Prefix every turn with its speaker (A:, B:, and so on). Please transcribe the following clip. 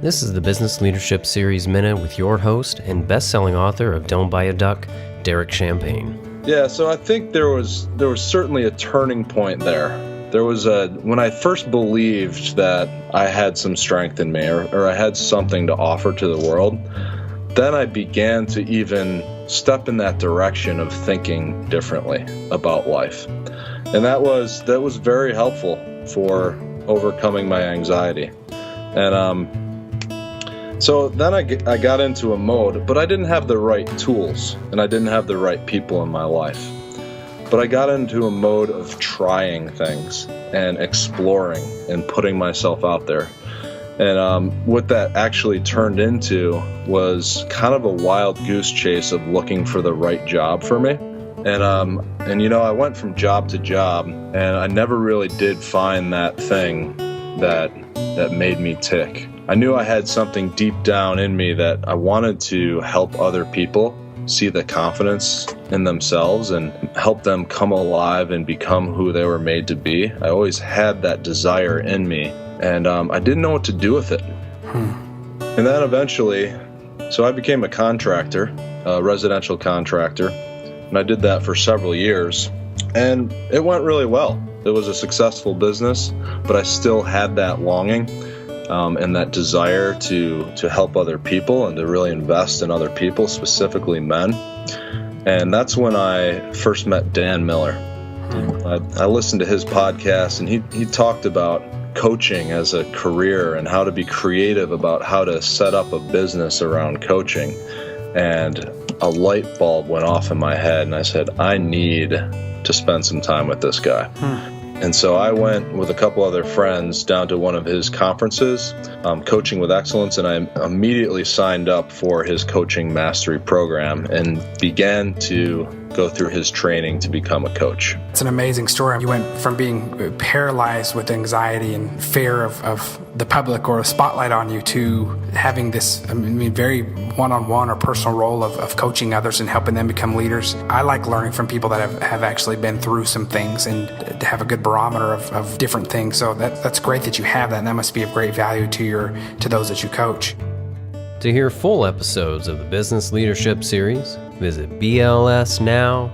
A: This is the Business Leadership Series Minute with your host and best-selling author of Don't Buy a Duck, Derek Champagne.
B: Yeah, so I think there was certainly a turning point there. There was when I first believed that I had some strength in me or I had something to offer to the world, then I began to even step in that direction of thinking differently about life. And that was very helpful for overcoming my anxiety. And so then I got into a mode, but I didn't have the right tools and I didn't have the right people in my life. But I got into a mode of trying things and exploring and putting myself out there. And what that actually turned into was kind of a wild goose chase of looking for the right job for me. And you know, I went from job to job and I never really did find that thing that made me tick. I knew I had something deep down in me that I wanted to help other people see the confidence in themselves and help them come alive and become who they were made to be. I always had that desire in me, and I didn't know what to do with it. And then eventually, so I became a contractor, a residential contractor, and I did that for several years, and it went really well. It was a successful business, but I still had that longing and that desire to help other people and to really invest in other people, specifically men. And that's when I first met Dan Miller. I listened to his podcast, and he talked about coaching as a career and how to be creative about how to set up a business around coaching. And a light bulb went off in my head, and I said, I need to spend some time with this guy. And so I went with a couple other friends down to one of his conferences, Coaching with Excellence, and I immediately signed up for his coaching mastery program and began to go through his training to become a coach.
C: It's an amazing story. You went from being paralyzed with anxiety and fear of the public or a spotlight on you to having this very one-on-one or personal role of coaching others and helping them become leaders. I like learning from people that have actually been through some things and to have a good barometer of different things. So that's great that you have that, and that must be of great value to those that you coach.
A: To hear full episodes of the Business Leadership Series, visit blsnow.net.